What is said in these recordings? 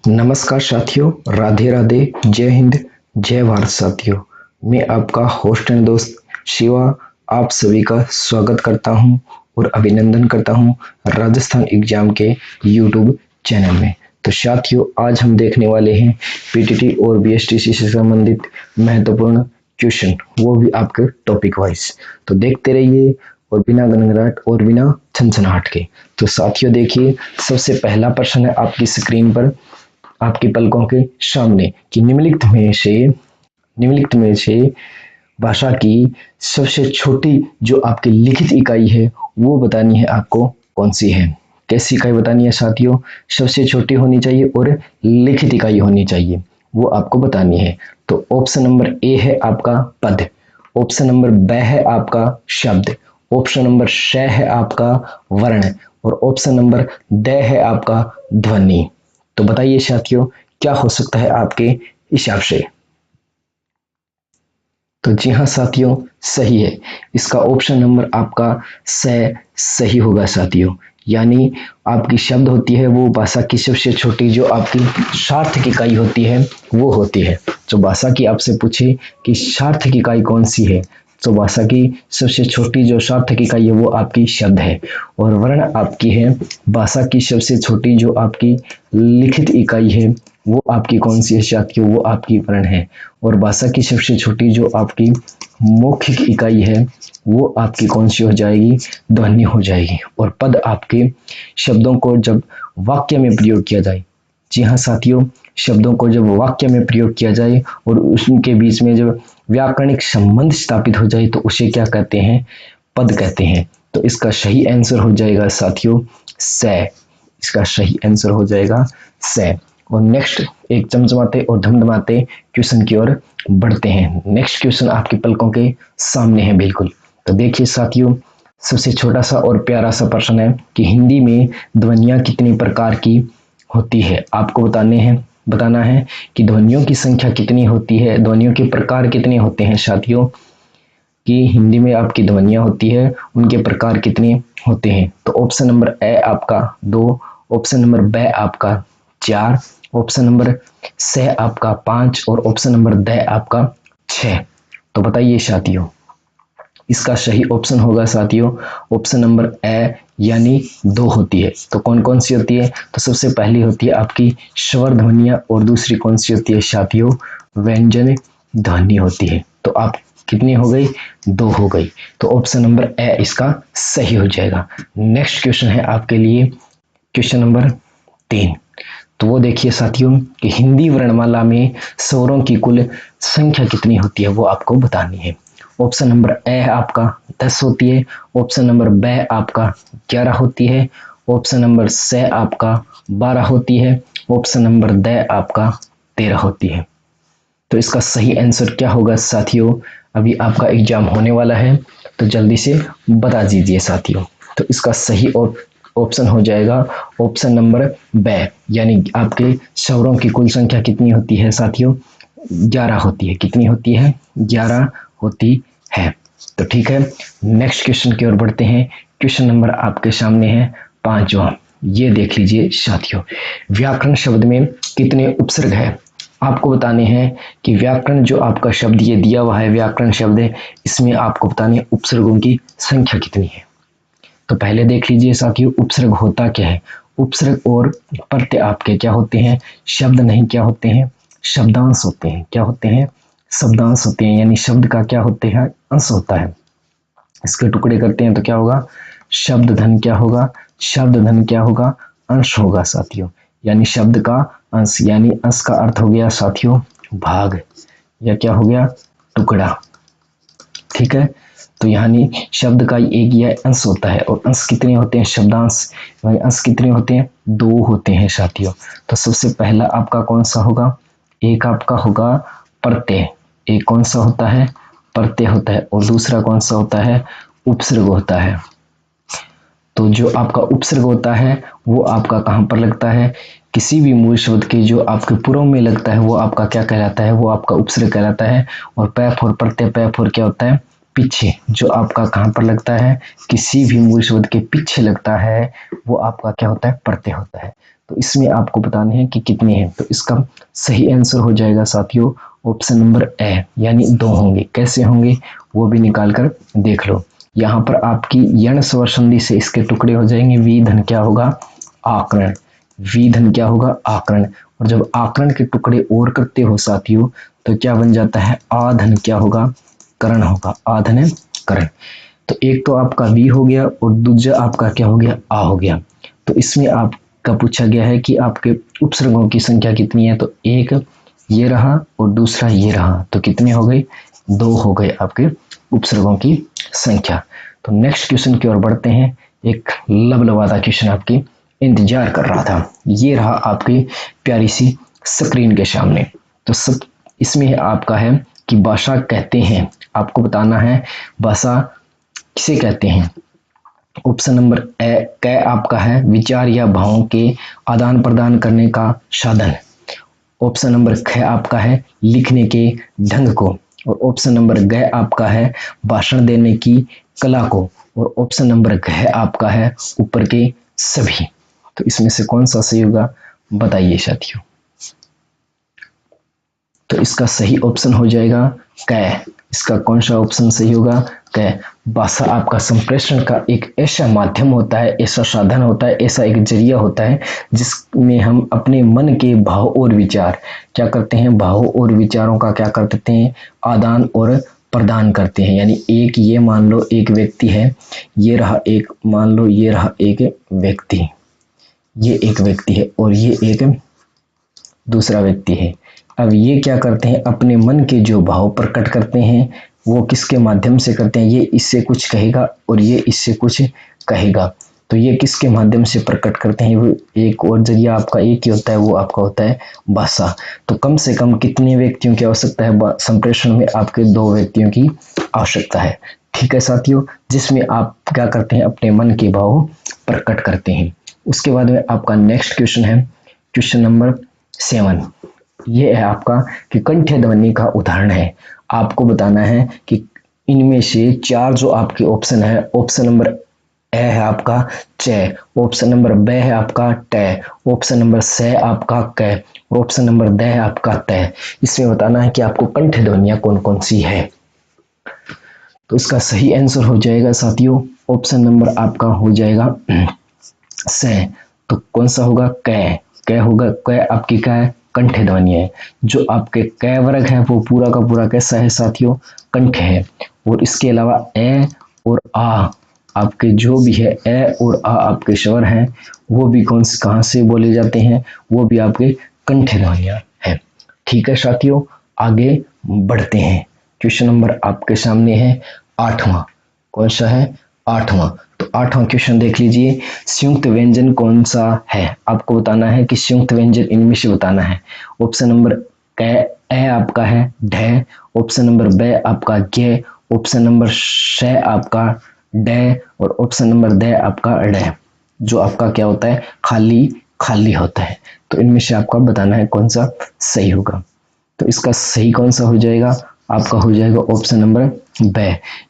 नमस्कार साथियों, राधे राधे, जय हिंद, जय भारत साथियों। मैं आपका होस्ट एंड दोस्त शिवा आप सभी का स्वागत करता हूं और अभिनंदन करता हूं राजस्थान एग्जाम के यूट्यूब चैनल में। तो साथियों, आज हम देखने वाले हैं पीटीटी और बीएसटीसी से संबंधित महत्वपूर्ण क्वेश्चन, वो भी आपके टॉपिक वाइज। तो देखते रहिए और बिना गनगनाहट और बिना छनछनाहट के। तो साथियों देखिए, सबसे पहला प्रश्न है आपकी स्क्रीन पर, आपकी पलकों के सामने कि निम्नलिखित में से भाषा की सबसे छोटी जो आपकी लिखित इकाई है वो बतानी है आपको, कौन सी है। कैसी इकाई बतानी है साथियों? सबसे छोटी होनी चाहिए और लिखित इकाई होनी चाहिए, वो आपको बतानी है। तो ऑप्शन नंबर ए है आपका पद, ऑप्शन नंबर ब है आपका शब्द, ऑप्शन नंबर श है आपका वर्ण और ऑप्शन नंबर द है आपका ध्वनि। तो बताइए साथियों, क्या हो सकता है आपके हिसाब से? तो जी हाँ साथियों, सही है। इसका ऑप्शन नंबर आपका सही होगा साथियों। यानी आपकी शब्द होती है वो भाषा की सबसे छोटी जो आपकी सार्थक इकाई होती है वो होती है। जो भाषा की आपसे पूछे कि सार्थक इकाई कौन सी है, तो भाषा की सबसे छोटी जो सार्थक इकाई है वो आपकी शब्द है। और वर्ण आपकी है भाषा की सबसे छोटी जो आपकी लिखित इकाई है वो आपकी कौन सी है साथियों? वो आपकी वर्ण है। और भाषा की सबसे छोटी जो आपकी मौखिक इकाई है वो आपकी कौन सी हो जाएगी? ध्वनि हो जाएगी। और पद आपके शब्दों को जब वाक्य में प्रयोग किया जाए, जी हाँ साथियों, शब्दों को जब वाक्य में प्रयोग किया जाए और उसके बीच में जब व्याकरणिक संबंध स्थापित हो जाए तो उसे क्या कहते हैं? पद कहते हैं। तो इसका सही आंसर हो जाएगा साथियों स। इसका सही आंसर हो जाएगा स। और नेक्स्ट एक चमचमाते और धमधमाते क्वेश्चन की ओर बढ़ते हैं। नेक्स्ट क्वेश्चन आपके पलकों के सामने है बिल्कुल। तो देखिए साथियों, सबसे छोटा सा और प्यारा सा प्रश्न है कि हिंदी में ध्वनियां कितनी प्रकार की होती है। आपको बताना है कि ध्वनियों की संख्या कितनी होती है, ध्वनियों के प्रकार कितने होते हैं साथियों। कि हिंदी में आपकी ध्वनियां होती है उनके प्रकार कितने होते हैं। तो ऑप्शन नंबर ए आपका 2, ऑप्शन नंबर ब आपका 4, ऑप्शन नंबर स आपका 5 और ऑप्शन नंबर द आपका 6। तो बताइए साथियों, इसका सही ऑप्शन होगा साथियों ऑप्शन नंबर ए, यानी 2 होती है। तो कौन कौन सी होती है? तो सबसे पहली होती है आपकी स्वर ध्वनियां और दूसरी कौन सी होती है साथियों? व्यंजन ध्वनि होती है। तो आप कितनी हो गई? 2 हो गई। तो ऑप्शन नंबर ए इसका सही हो जाएगा। नेक्स्ट क्वेश्चन है आपके लिए क्वेश्चन नंबर 3। तो वो देखिए साथियों कि हिंदी वर्णमाला में स्वरों की कुल संख्या कितनी होती है वो आपको बतानी है। ऑप्शन नंबर ए आपका 10 होती है, ऑप्शन नंबर ब आपका 11 होती है, ऑप्शन नंबर स आपका 12 होती है, ऑप्शन नंबर द आपका 13 होती है। तो इसका सही आंसर क्या होगा साथियों? अभी आपका एग्जाम होने वाला है तो जल्दी से बता दीजिए साथियों। तो इसका सही ऑप्शन हो जाएगा ऑप्शन नंबर ब, यानी आपके स्वरों की कुल संख्या कितनी होती है साथियों? 11 होती है। कितनी होती है? 11 होती है। तो ठीक है, नेक्स्ट क्वेश्चन की ओर बढ़ते हैं। क्वेश्चन नंबर आपके सामने है 5वां। ये देख लीजिए साथियों, व्याकरण शब्द में कितने उपसर्ग है? आपको बताने हैं कि व्याकरण जो आपका शब्द ये दिया हुआ है व्याकरण शब्द है, इसमें आपको बताने हैं उपसर्गों की संख्या कितनी है। तो पहले देख लीजिए साथियों, उपसर्ग होता क्या है? उपसर्ग और प्रत्यय आपके क्या होते हैं? शब्द नहीं, क्या होते हैं? शब्दांश होते हैं। क्या होते हैं? शब्दांश होते हैं। यानी शब्द का क्या होते हैं? अंश होता है। इसके टुकड़े करते हैं तो क्या होगा? शब्द धन क्या होगा? शब्द धन क्या होगा? अंश होगा साथियों। यानी शब्द का अंश, यानी अंश का अर्थ हो गया साथियों भाग, या क्या हो गया? टुकड़ा। ठीक है, तो यानी शब्द का एक यह अंश होता है। और अंश कितने होते हैं? शब्दांश अंश कितने होते हैं? 2 होते हैं साथियों। तो सबसे पहला आपका कौन सा होगा? एक आपका होगा प्रत्यय। एक कौन सा होता है? प्रत्यय होता है। और दूसरा कौन सा होता है? उपसर्ग होता है। तो जो आपका उपसर्ग होता है वो आपका कहाँ पर लगता है? किसी भी मूल शब्द के जो आपके पूर्व में लगता है वो आपका क्या कहलाता है? वो आपका उपसर्ग कहलाता है। और पै फोर प्रत्यय, पै फोर क्या होता है? पीछे। जो आपका कहाँ पर लगता है? किसी भी मूल शब्द के पीछे लगता है वो आपका क्या होता है? प्रत्यय होता है। तो इसमें आपको बताने हैं कि कितने हैं। तो इसका सही आंसर हो जाएगा साथियों ऑप्शन नंबर ए, यानी 2 होंगे। कैसे होंगे वो भी निकाल कर देख लो। यहाँ पर आपकी यण स्वर संधि से इसके टुकड़े हो जाएंगे। वी धन क्या होगा आकरण, वी धन क्या होगा आकरण। और जब आकरण के टुकड़े और करते हो साथियों तो क्या बन जाता है आ धन क्या होगा करण होगा, आ धन करण। तो एक तो आपका वी हो गया और दूसरा आपका क्या हो गया आ हो गया। तो इसमें आपका पूछा गया है कि आपके उपसर्गों की संख्या कितनी है। तो एक ये रहा और दूसरा ये रहा, तो कितने हो गए 2 हो गए आपके उपसर्गों की संख्या। तो नेक्स्ट क्वेश्चन की ओर बढ़ते हैं। एक लबलबाता क्वेश्चन आपकी इंतजार कर रहा था, ये रहा आपकी प्यारी सी स्क्रीन के सामने। तो सब इसमें आपका है कि भाषा कहते हैं, आपको बताना है भाषा किसे कहते हैं। ऑप्शन नंबर ए क आपका है विचार या भावों के आदान प्रदान करने का साधन। ऑप्शन नंबर ख आपका है लिखने के ढंग को। और ऑप्शन नंबर ग आपका है भाषण देने की कला को। और ऑप्शन नंबर घ आपका है ऊपर के सभी। तो इसमें से कौन सा सही होगा बताइए साथियों। तो इसका सही ऑप्शन हो जाएगा क। इसका कौन सा ऑप्शन सही होगा क। भाषा आपका संप्रेषण का एक ऐसा माध्यम होता है, ऐसा साधन होता है, ऐसा एक जरिया होता है जिसमें हम अपने मन के भाव और विचार क्या करते हैं, भाव और विचारों का क्या करते हैं आदान और प्रदान करते हैं। यानी एक ये मान लो एक व्यक्ति है, ये रहा एक मान लो ये रहा एक व्यक्ति, ये एक व्यक्ति है और ये एक दूसरा व्यक्ति है। अब ये क्या करते हैं अपने मन के जो भाव प्रकट करते हैं वो किसके माध्यम से करते हैं, ये इससे कुछ कहेगा और ये इससे कुछ कहेगा। तो ये किसके माध्यम से प्रकट करते हैं, वो एक और जरिया आपका एक ही होता है, वो आपका होता है भाषा। तो कम से कम कितने व्यक्तियों की आवश्यकता है संप्रेषण में, आपके 2 व्यक्तियों की आवश्यकता है। ठीक है साथियों, जिसमें आप क्या करते हैं अपने मन के भाव प्रकट करते हैं। उसके बाद में आपका नेक्स्ट क्वेश्चन है क्वेश्चन नंबर 7। ये है आपका कि कंठ्य ध्वनि का उदाहरण है। आपको बताना है कि इनमें से 4 जो आपके ऑप्शन है, ऑप्शन नंबर ए है आपका च, ऑप्शन नंबर ब है आपका ट, ऑप्शन नंबर स आपका क, ऑप्शन नंबर द है आपका त। इसमें बताना है कि आपको कंठ्य ध्वनियां कौन कौन सी है। तो इसका सही आंसर हो जाएगा साथियों ऑप्शन नंबर आपका हो जाएगा स। तो कौन सा होगा क होगा। क आपकी क्या है कंठ ध्वनि है। जो आपके क वर्ग है वो पूरा का पूरा कैसा है साथियों कंठ है। और इसके अलावा ए और आ आपके जो भी है ए और आ आपके स्वर हैं वो भी कहाँ से बोले जाते हैं, वो भी आपके कंठ ध्वनियां है। ठीक है साथियों, आगे बढ़ते हैं। क्वेश्चन नंबर आपके सामने है 8वां। कौन सा है 8वां। तो 8वां क्वेश्चन देख लीजिए, संयुक्त व्यंजन कौन सा है। आपको बताना है कि संयुक्त व्यंजन इनमें से बताना है। ऑप्शन नंबर ए आपका है ढ, ऑप्शन नंबर ब आपका ग, ऑप्शन नंबर श आपका ड और ऑप्शन नंबर द आपका ड। जो आपका क्या होता है खाली खाली होता है। तो इनमें से आपका बताना है कौन सा सही होगा। तो इसका सही कौन सा हो जाएगा आपका हो जाएगा ऑप्शन नंबर ब।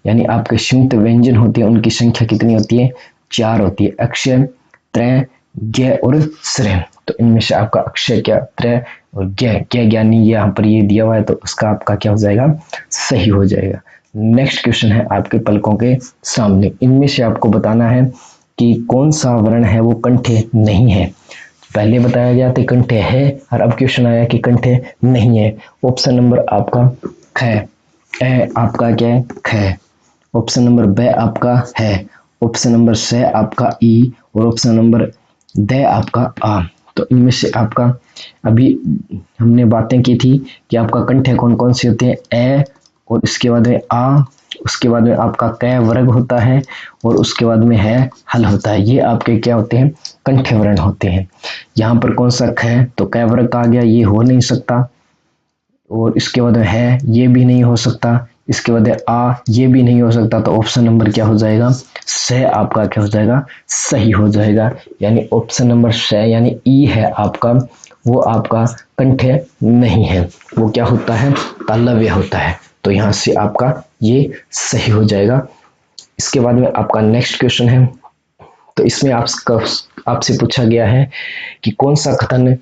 यानी आपके संयुक्त व्यंजन होते हैं उनकी संख्या कितनी होती है 4 होती है, अक्षय त्रय ज्ञ और श्रेय। तो इनमें से आपका अक्षय क्या त्रय और ज्ञ ज्ञानी यहाँ पर ये दिया हुआ है तो उसका आपका क्या हो जाएगा सही हो जाएगा। नेक्स्ट क्वेश्चन है आपके पलकों के सामने। इनमें से आपको बताना है कि कौन सा वर्ण है वो कंठे नहीं है। पहले बताया गया था कंठे है और अब क्वेश्चन आया कि कंठे नहीं है। ऑप्शन नंबर आपका ख, ए आपका क्या है ख, ऑप्शन नंबर ब आपका है, ऑप्शन नंबर स आपका ई और ऑप्शन नंबर द आपका आ। तो इनमें से आपका अभी हमने बातें की थी कि आपका कंठे कौन कौन से होते हैं ए और इसके बाद में आ, उसके बाद में आपका क वर्ग होता है और उसके बाद में है हल होता है। ये आपके क्या होते हैं कंठ्य वर्ण होते हैं। यहाँ पर कौन सा ख तो क वर्ग का आ गया, ये हो नहीं सकता। और इसके बाद में है ये भी नहीं हो सकता, इसके बाद आ ये भी नहीं हो सकता। तो ऑप्शन नंबर क्या हो जाएगा स आपका क्या हो जाएगा सही हो जाएगा। यानी ऑप्शन नंबर स यानी ई है आपका वो आपका कंठ्य नहीं है, वो क्या होता है तालव्य होता है। तो यहाँ से आपका ये सही हो जाएगा। इसके बाद में आपका नेक्स्ट क्वेश्चन है तो इसमें आपसे पूछा गया है कि कौन सा कथन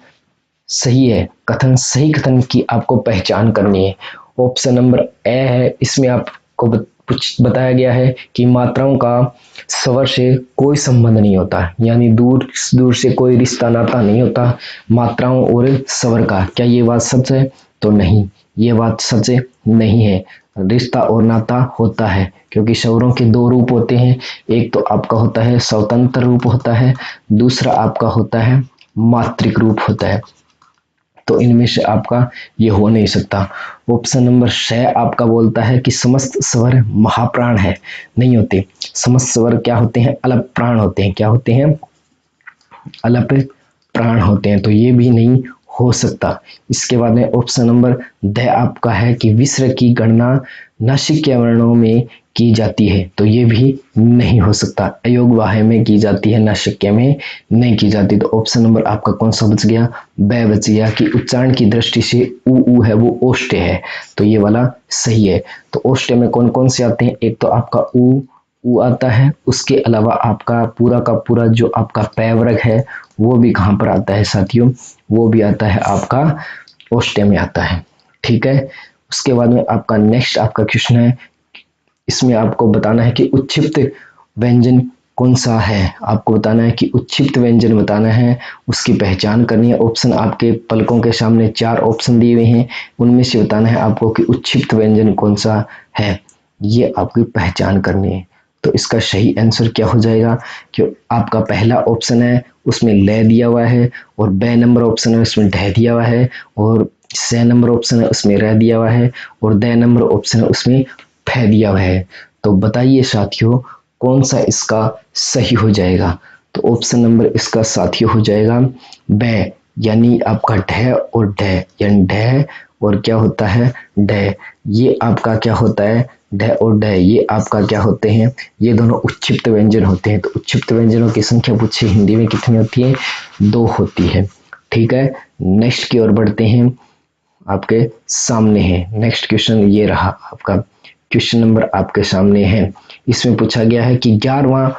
सही है। सही कथन की आपको पहचान करनी है। ऑप्शन नंबर ए है, इसमें आपको बताया गया है कि मात्राओं का स्वर से कोई संबंध नहीं होता, यानी दूर दूर से कोई रिश्ता नाता नहीं होता मात्राओं और स्वर का। क्या ये बात सच है? तो नहीं, ये बात सच नहीं है। रिश्ता और नाता होता है, क्योंकि स्वरों के दो रूप होते हैं। एक तो आपका होता है स्वतंत्र रूप होता है, दूसरा आपका होता है मात्रिक रूप होता है। तो इनमें से आपका ये हो नहीं सकता। ऑप्शन नंबर 6 आपका बोलता है कि समस्त स्वर महाप्राण है। नहीं होते। समस्त स्वर क्या होते हैं? अलप प्राण होते हैं। क्या होते हैं? अलप प्राण होते हैं। तो ये भी नहीं हो सकता। इसके बाद में ऑप्शन नंबर द आपका है कि विसर्ग की गणना नासिक्य वर्णों में की जाती है। तो ये भी नहीं हो सकता। अयोग वाहे में की जाती है, नासिक्य में नहीं की जाती। तो ऑप्शन नंबर आपका कौन सा बच गया? ब बच गया कि उच्चारण की दृष्टि से ऊ है वो ओष्ठ्य है। तो ये वाला सही है। तो ओष्ठ्य में कौन कौन से आते हैं? एक तो आपका ऊ आता है, उसके अलावा आपका पूरा का पूरा जो आपका पैवर्ग है वो भी कहाँ पर आता है साथियों? वो भी आता है आपका ओष्ठ्य में आता है। ठीक है। उसके बाद में आपका नेक्स्ट आपका क्वेश्चन है, इसमें आपको बताना है कि उच्छिप्त व्यंजन कौन सा है। आपको बताना है कि उच्छिप्त व्यंजन बताना है, उसकी पहचान करनी है। ऑप्शन आपके पलकों के सामने 4 ऑप्शन दिए हुए हैं, उनमें से बताना है आपको कि उच्छिप्त व्यंजन कौन सा है, ये आपकी पहचान करनी है। तो इसका सही आंसर क्या हो जाएगा? कि आपका पहला ऑप्शन है उसमें ले दिया हुआ है, और बे नंबर ऑप्शन है उसमें ढह दिया हुआ है, और से नंबर ऑप्शन है उसमें रह दिया हुआ है, और द नंबर ऑप्शन है उसमें फे दिया हुआ है। तो बताइए साथियों कौन सा इसका सही हो जाएगा? तो ऑप्शन नंबर इसका साथियों हो जाएगा ब, यानी आपका ढ और ढ, यानी ढ और क्या होता है ढ। ये आपका क्या होता है? ढ और ढ, ये आपका क्या होते हैं? ये दोनों उच्छिप्त व्यंजन होते हैं। तो उच्छिप्त व्यंजनों की संख्या पूछे हिंदी में कितनी होती है? 2 होती है। ठीक है। नेक्स्ट की ओर बढ़ते हैं। आपके सामने है नेक्स्ट क्वेश्चन, ये रहा आपका क्वेश्चन नंबर आपके सामने है। इसमें पूछा गया है कि 11वां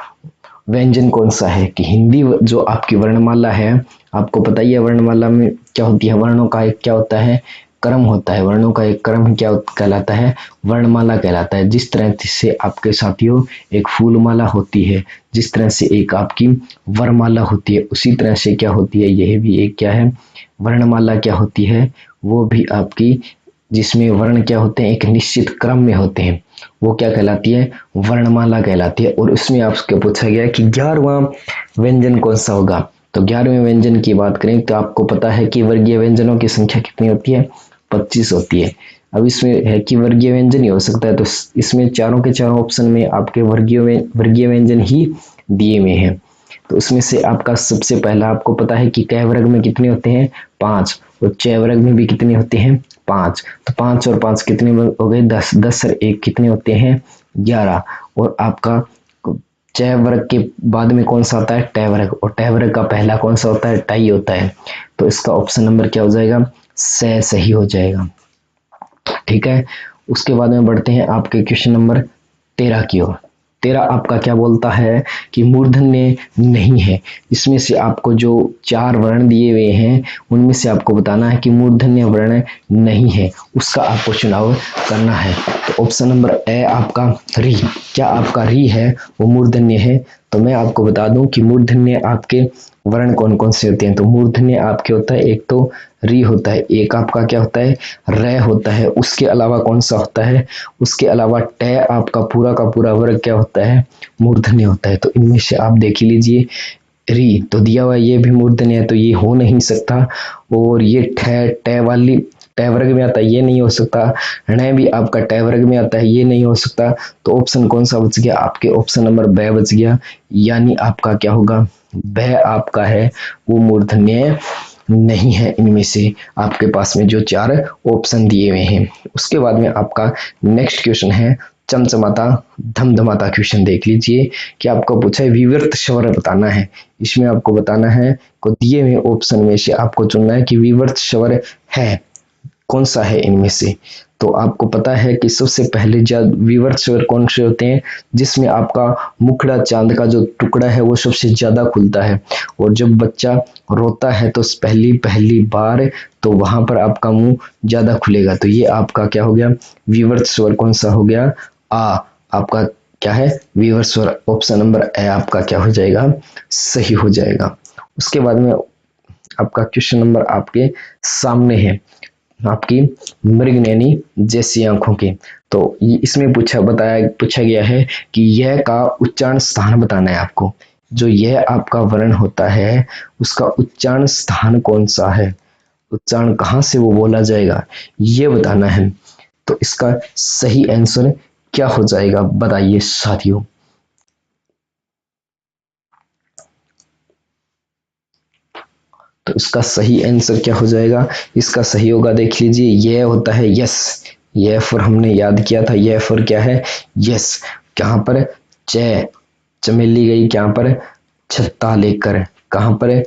व्यंजन कौन सा है। कि हिंदी जो आपकी वर्णमाला है, आपको पता ही है वर्णमाला में क्या होती है, वर्णों का एक क्या होता है? क्रम होता है। वर्णों का एक क्रम क्या कहलाता है? वर्णमाला कहलाता है। जिस तरह से आपके साथियों एक फूलमाला होती है, जिस तरह से एक आपकी वरमाला होती है, उसी तरह से क्या होती है, यह भी एक क्या है? वर्णमाला क्या होती है? वो भी आपकी, जिसमें वर्ण क्या होते हैं? एक निश्चित क्रम में होते हैं, वो क्या कहलाती है? वर्णमाला कहलाती है। और उसमें आपसे पूछा गया कि 11वां व्यंजन कौन सा होगा। तो 11वें व्यंजन की बात करें तो आपको पता है कि वर्गीय व्यंजनों की संख्या कितनी होती है? 25 होती है। अब इसमें है कि वर्गीय व्यंजन ही हो सकता है, तो इसमें चारों के चारों ऑप्शन में आपके वर्गीय व्यंजन ही दिए हुए हैं। तो उसमें से आपका सबसे पहला आपको पता है कि क वर्ग में कितने होते हैं? 5, और च वर्ग में भी कितने होते हैं? 5। तो 5 और 5 कितने हो गए? 10। 10 और 1 कितने होते हैं? 11। और आपका च वर्ग के बाद में कौन सा आता है? ट वर्ग, और ट वर्ग का पहला कौन सा होता है? टाई होता है। तो इसका ऑप्शन नंबर क्या हो जाएगा? सही हो जाएगा। ठीक है। उसके बाद में बढ़ते हैं आपके क्वेश्चन नंबर 13 की ओर। 13 आपका क्या बोलता है कि मूर्धन्य नहीं है। इसमें से आपको जो 4 वर्ण दिए हुए हैं उनमें से आपको बताना है कि मूर्धन्य वर्ण नहीं है, उसका आपको चुनाव करना है। तो ऑप्शन नंबर ए आपका री, क्या आपका री है वो मूर्धन्य है? तो मैं आपको बता दूं कि मूर्धन्य आपके वर्ण कौन कौन से होते हैं। तो मूर्धन्य आपके होता है, एक तो री होता है, एक आपका क्या होता है? रे होता है। उसके अलावा कौन सा होता है? उसके अलावा टे आपका पूरा का पूरा वर्ग क्या होता है? मूर्धन्य होता है। तो इनमें से आप देख लीजिए, री तो दिया हुआ ये भी मूर्धन्य है, तो ये हो नहीं सकता। और ये टे वाली टे वर्ग में आता है, ये नहीं हो सकता। ण भी आपका टे वर्ग में आता है, ये नहीं हो सकता। तो ऑप्शन कौन सा बच गया? आपके ऑप्शन नंबर ब बच गया, यानी आपका क्या होगा? ब आपका है वो मूर्धन्य नहीं है इनमें से आपके पास में जो 4 ऑप्शन दिए हुए हैं। उसके बाद में आपका नेक्स्ट क्वेश्चन है चमचमाता धमधमाता। क्वेश्चन देख लीजिए कि आपको पूछा है विवर्त स्वर बताना है। इसमें आपको बताना है को दिए हुए ऑप्शन में से आपको चुनना है कि विवर्त स्वर है कौन सा है इनमें से? तो आपको पता है कि सबसे पहले विवर्त स्वर कौन से होते हैं, जिसमें आपका मुखड़ा चांद का जो टुकड़ा है वो सबसे ज्यादा खुलता है, और जब बच्चा रोता है तो पहली पहली बार तो वहां पर आपका मुंह ज्यादा खुलेगा। तो ये आपका क्या हो गया, विवर्त स्वर कौन सा हो गया, आ। आपका क्या है, विवर्त स्वर ऑप्शन नंबर ए आपका क्या हो जाएगा, सही हो जाएगा। उसके बाद में आपका क्वेश्चन नंबर आपके सामने है, आपकी मृगनयनी जैसी आंखों की। तो इसमें पूछा गया है कि यह का उच्चारण स्थान बताना है आपको। जो यह आपका वर्ण होता है उसका उच्चारण स्थान कौन सा है, उच्चारण कहाँ से वो बोला जाएगा, ये बताना है। तो इसका सही आंसर क्या हो जाएगा बताइए साथियों। तो इसका सही आंसर क्या हो जाएगा, इसका सही होगा, देख लीजिए, यह होता है यस। यह फॉर हमने याद किया था, यह फॉर क्या है, यस। कहाँ पर, चमेली गई कहाँ पर, छत्ता लेकर, कहाँ पर,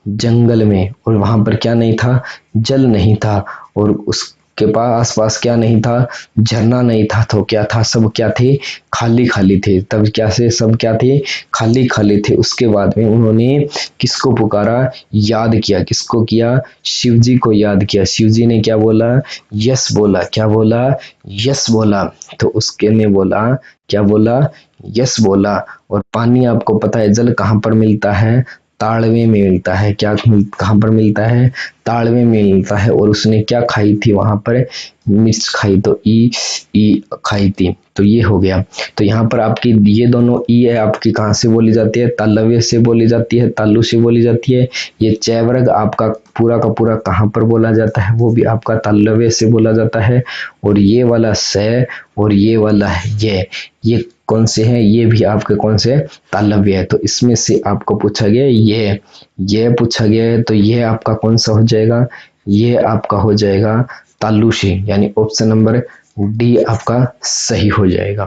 जंगल में, और वहां पर क्या नहीं था, जल नहीं था, और उसके पास आसपास क्या नहीं था, झरना नहीं था, तो क्या था, सब क्या थे, खाली खाली थे। तब क्या से सब क्या थे, खाली खाली थे। उसके बाद में उन्होंने किसको पुकारा, याद किया, किसको किया, शिव जी को याद किया। शिव जी ने क्या बोला, यस बोला, क्या बोला, यस बोला। तो उसके ने बोला, क्या बोला, यस बोला। और पानी आपको पता है जल कहाँ पर मिलता है, ताड़वे में मिलता है। कहाँ पर मिलता है, ताड़वे में मिलता है। और उसने क्या खाई थी वहां पर, मिर्च खाई, तो ई ई खाई थी। तो ये हो गया। तो यहाँ पर आपकी ये दोनों ई है आपकी कहाँ से बोली जाती है, तालव्य से बोली जाती है, तालु से बोली जाती है। ये च वर्ग आपका पूरा का पूरा कहाँ पर बोला जाता है, वो भी आपका तालव्य से बोला जाता है। और ये वाला से और ये वाला ये कौन से हैं, ये भी आपके कौन से, तालव्य है। तो इसमें से आपको पूछा गया ये पूछा गया है, तो ये आपका कौन सा हो जाएगा, ये आपका हो जाएगा तालुशी, यानी ऑप्शन नंबर डी आपका सही हो जाएगा।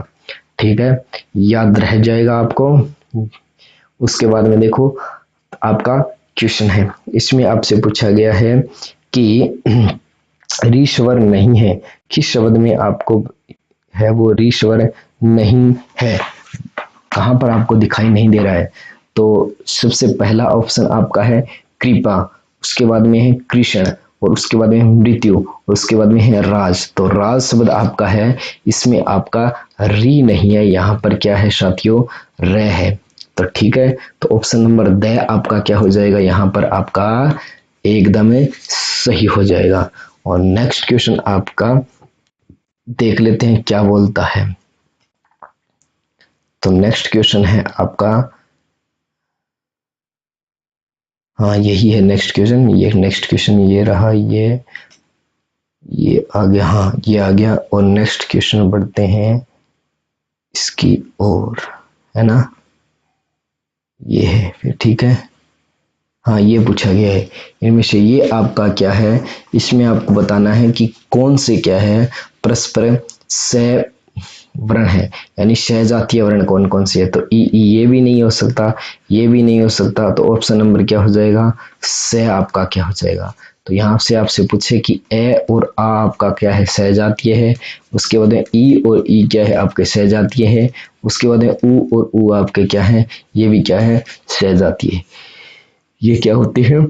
ठीक है, याद रह जाएगा आपको। उसके बाद में देखो आपका क्वेश्चन है, इसमें आपसे पूछा गया है कि री स्वर नहीं है, किस शब्द में आपको है वो री स्वर नहीं है, कहां पर आपको दिखाई नहीं दे रहा है। तो सबसे पहला ऑप्शन आपका है कृपा, उसके बाद में है कृष्ण, और उसके बाद में मृत्यु, और उसके बाद में है राज। तो राज शब्द आपका है, इसमें आपका री नहीं है, यहाँ पर क्या है साथियों, रे है। तो ठीक है, तो ऑप्शन नंबर द आपका क्या हो जाएगा, यहाँ पर आपका एकदम सही हो जाएगा। और नेक्स्ट क्वेश्चन आपका देख लेते हैं क्या बोलता है। तो नेक्स्ट क्वेश्चन है आपका, हाँ यही है नेक्स्ट क्वेश्चन, ये नेक्स्ट क्वेश्चन ये रहा, ये आ गया, हाँ ये आ गया। और नेक्स्ट क्वेश्चन बढ़ते हैं इसकी ओर, है ना, ये है फिर, ठीक है। हाँ ये पूछा गया है, इनमें से ये आपका क्या है, इसमें आपको बताना है कि कौन से क्या है परस्पर से वर्ण है, यानी सहजातीय वर्ण कौन कौन से है। तो ये भी नहीं हो सकता, ये भी नहीं हो सकता। तो ऑप्शन नंबर क्या हो जाएगा, से आपका क्या हो जाएगा। तो यहाँ से आपसे पूछे कि ए और आ आपका क्या है, सहजातीय है। उसके बाद में ई और ई क्या है, आपके सहजातीय है। उसके बाद में ऊ और ऊ आपके क्या है, ये भी क्या है, सहजातीय। ये क्या होती है,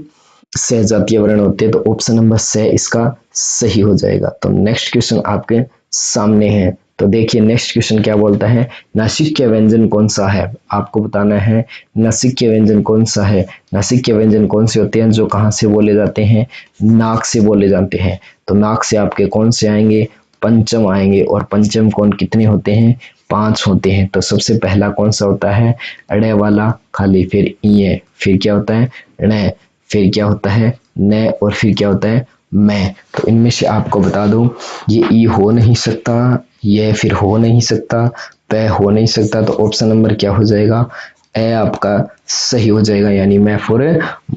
सहजातीय वर्ण होते हैं। तो ऑप्शन नंबर से इसका सही हो जाएगा। तो नेक्स्ट क्वेश्चन आपके सामने है, तो देखिए नेक्स्ट क्वेश्चन क्या बोलता है, नासिक्य व्यंजन कौन सा है, आपको बताना है नासिक्य व्यंजन कौन सा है। नासिक्य व्यंजन कौन से होते हैं, जो कहाँ से बोले जाते हैं, नाक से बोले जाते हैं। तो नाक से आपके कौन से आएंगे, पंचम आएंगे। और पंचम कौन कितने होते हैं, 5 होते हैं। तो सबसे पहला कौन सा होता है, अड़े वाला खाली, फिर ई, फिर क्या होता है ण, फिर क्या होता है न, और फिर क्या होता है मैं। तो इनमें से आपको बता दूं, ये ई हो नहीं सकता, ये फिर हो नहीं सकता, पे हो नहीं सकता। तो ऑप्शन नंबर क्या हो जाएगा, ए आपका सही हो जाएगा, यानी मैं फॉर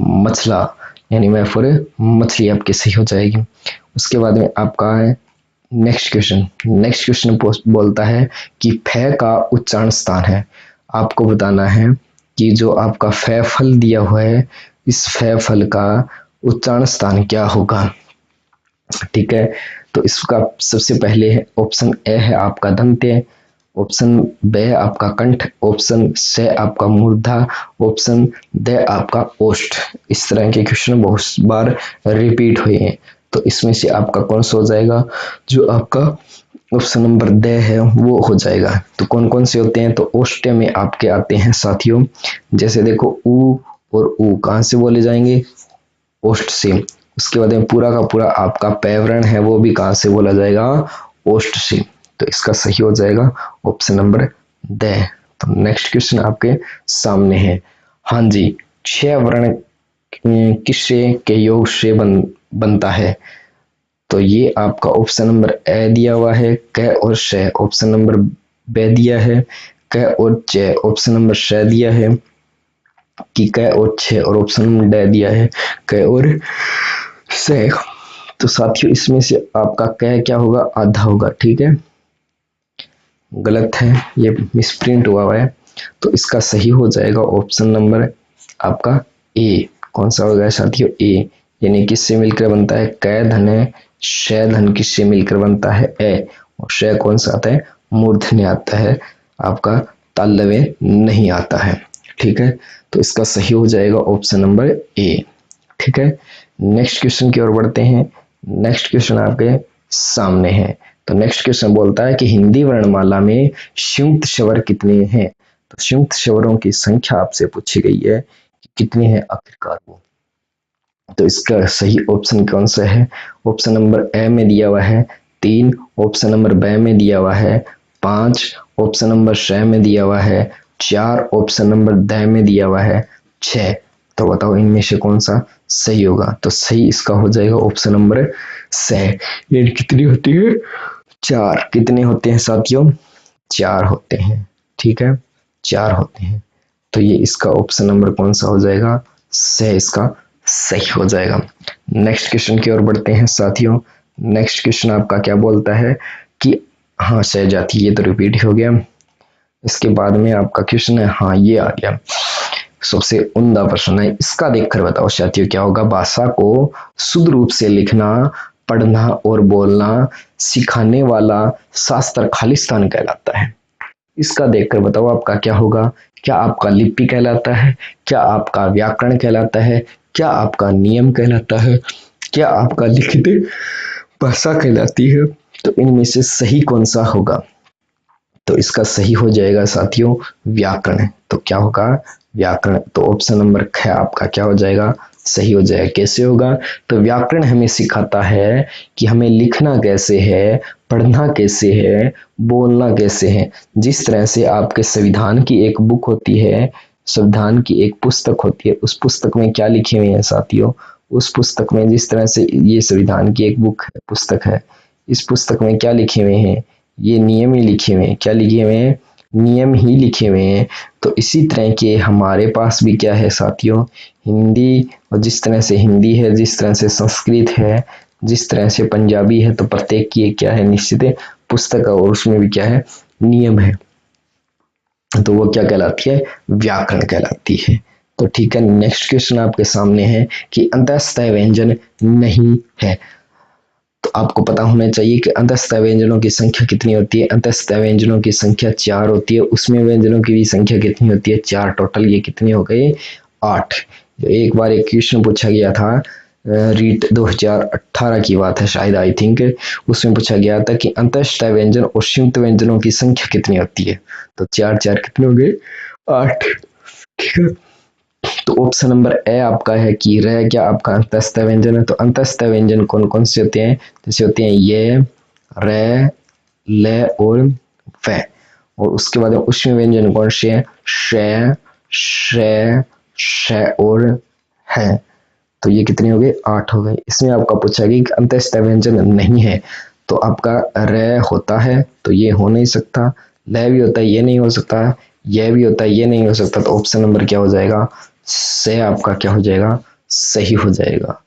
मछला, यानी मैं फॉर मछली आपकी सही हो जाएगी। उसके बाद में आपका है नेक्स्ट क्वेश्चन बोलता है कि फे का उच्चारण स्थान है। आपको बताना है कि जो आपका फे फल दिया हुआ है, इस फे फल का उच्चारण स्थान क्या होगा। ठीक है। तो इसका सबसे पहले है ऑप्शन ए है आपका दंत्य, ऑप्शन बी है आपका कंठ, ऑप्शन सी आपका मूर्धा, ऑप्शन डी आपका ओष्ठ। इस तरह के क्वेश्चन बहुत बार रिपीट हुए हैं, तो इसमें से आपका कौन सा हो जाएगा, जो आपका ऑप्शन नंबर ड है वो हो जाएगा। तो कौन कौन से होते हैं, तो ओष्ठ में आपके आते हैं साथियों, जैसे देखो ऊ और ऊ कहाँ से बोले जाएंगे, ओष्ठ से। उसके बाद में पूरा का पूरा आपका पैवरण है वो भी कहाँ से बोला जाएगा, ओष्ठ से। तो इसका सही हो जाएगा ऑप्शन नंबर ड। तो नेक्स्ट क्वेश्चन आपके सामने है। हाँ जी, छह वर्ण किससे के योग से बनता है, तो ये आपका ऑप्शन नंबर ए दिया हुआ है, क और श ऑप्शन नंबर बे दिया है, क और च ऑप्शन नंबर श दिया है, कि क और छ और ऑप्शन नंबर ड दिया है क और स। तो साथियों इसमें से आपका क क्या होगा, आधा होगा, ठीक है, गलत है, ये मिसप्रिंट हुआ है। तो इसका सही हो जाएगा ऑप्शन नंबर आपका ए। कौन सा होगा साथियों, ए, यानी किससे मिलकर बनता है, क धन है, श धन किससे मिलकर बनता है, ए, और श कौन सा आता है, मूर्धन्य आता है, आपका तालव्य नहीं आता है, ठीक है। तो इसका सही हो जाएगा ऑप्शन नंबर ए, ठीक है। नेक्स्ट क्वेश्चन की ओर बढ़ते हैं। नेक्स्ट क्वेश्चन आपके सामने है। तो नेक्स्ट क्वेश्चन बोलता है कि हिंदी वर्णमाला में संयुक्त स्वर कितने हैं, तो संयुक्त स्वरों की संख्या आपसे पूछी गई है कि कितनी है आखिरकार वो। तो इसका सही ऑप्शन कौन सा है, ऑप्शन नंबर ए में दिया हुआ है 3, ऑप्शन नंबर बी में दिया हुआ है 5, ऑप्शन नंबर सी में दिया हुआ है 4, ऑप्शन नंबर ड में दिया हुआ है 6। तो बताओ इनमें से कौन सा सही होगा, तो सही इसका हो जाएगा ऑप्शन नंबर सी। ये कितनी होती है, 4। कितने होते हैं साथियों, 4 होते हैं, ठीक है, 4 होते हैं। तो ये इसका ऑप्शन नंबर कौन सा हो जाएगा, सी इसका सही हो जाएगा। नेक्स्ट क्वेश्चन की ओर बढ़ते हैं साथियों। नेक्स्ट क्वेश्चन आपका क्या बोलता है कि हाँ सहजाती, ये तो रिपीट हो गया। इसके बाद में आपका क्वेश्चन है, हाँ ये आ गया, सबसे उम्दा प्रश्न है, इसका देखकर बताओ साथियों क्या होगा, भाषा को शुद्ध रूप से लिखना, पढ़ना और बोलना सिखाने वाला शास्त्र खालिस्तान कहलाता है। इसका देखकर बताओ आपका क्या होगा, क्या आपका लिपि कहलाता है, क्या आपका व्याकरण कहलाता है, क्या आपका नियम कहलाता है, क्या आपका लिखित भाषा कहलाती है। तो इनमें से सही कौन सा होगा, तो इसका सही हो जाएगा साथियों व्याकरण। तो क्या होगा, व्याकरण। तो ऑप्शन नंबर ख आपका क्या हो जाएगा, सही हो जाएगा। कैसे होगा, तो व्याकरण हमें सिखाता है कि हमें लिखना कैसे है, पढ़ना कैसे है, बोलना कैसे है। जिस तरह से आपके संविधान की एक बुक होती है, संविधान की एक पुस्तक होती है, उस पुस्तक में क्या लिखे हुए हैं साथियों, उस पुस्तक में जिस तरह से ये संविधान की एक बुक है, पुस्तक है, इस पुस्तक में क्या लिखे हुए हैं, ये नियम ही लिखे हुए हैं, क्या लिखे हुए हैं, नियम ही लिखे हुए हैं। तो इसी तरह के हमारे पास भी क्या है साथियों, हिंदी, और जिस तरह से हिंदी है, जिस तरह से संस्कृत है, जिस तरह से पंजाबी है, तो प्रत्येक की एक क्या है निश्चित पुस्तक और उसमें भी क्या है नियम है। तो वो क्या कहलाती है, व्याकरण कहलाती है। तो ठीक है, नेक्स्ट क्वेश्चन आपके सामने है कि अंतःस्थाई व्यंजन नहीं है। तो आपको पता होना चाहिए कि अंतःस्थाई व्यंजनों की संख्या कितनी होती है, अंतःस्थाई व्यंजनों की संख्या 4 होती है, उसमें व्यंजनों की भी संख्या कितनी होती है, 4 टोटल, ये कितने हो गए 8। एक बार एक क्वेश्चन पूछा गया था, रीट 2018 की बात है शायद, आई थिंक, उसमें पूछा गया था कि अंतःस्थाई व्यंजन और संयुक्त व्यंजनों की संख्या कितनी होती है, तो 4 4 कितने हो गए 8, ठीक है। तो ऑप्शन नंबर ए आपका है कि रह क्या आपका अंतःस्थाई व्यंजन है। तो अंतःस्थाई व्यंजन कौन कौन से होते हैं, जैसे होते हैं ये, रे, ले और वे। और उसके बाद उसमें व्यंजन कौन से हैं, शे, शे, शे और है। तो ये कितने हो गए 8 हो गए। इसमें आपका पूछा गया कि अंतःस्थाई व्यंजन नहीं है, तो आपका रे होता है तो ये हो नहीं सकता, ले भी होता है ये नहीं हो सकता, यह भी होता है ये नहीं हो सकता। तो ऑप्शन नंबर क्या हो जाएगा, से आपका क्या हो जाएगा, सही हो जाएगा।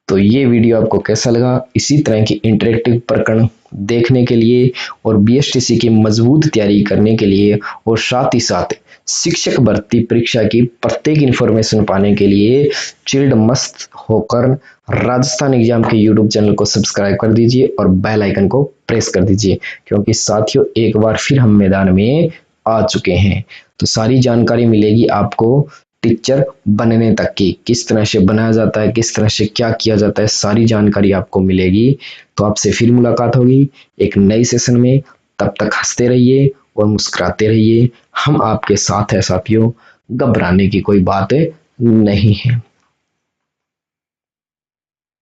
तो ये वीडियो आपको कैसा लगा, इसी तरह की इंटरेक्टिव प्रकरण देखने के लिए और बीएसटीसी की मजबूत तैयारी करने के लिए और साथ ही साथ शिक्षक भर्ती परीक्षा की प्रत्येक इन्फॉर्मेशन पाने के लिए चिल्ड मस्त होकर राजस्थान एग्जाम के यूट्यूब चैनल को सब्सक्राइब कर दीजिए और बेल आइकन को प्रेस कर दीजिए, क्योंकि साथियों एक बार फिर हम मैदान में आ चुके हैं। तो सारी जानकारी मिलेगी आपको टीचर बनने तक की, किस तरह से बनाया जाता है, किस तरह से क्या किया जाता है, सारी जानकारी आपको मिलेगी। तो आपसे फिर मुलाकात होगी एक नई सेशन में। तब तक हंसते रहिए और मुस्कुराते रहिए, हम आपके साथ हैं साथियों, घबराने की कोई बात नहीं है।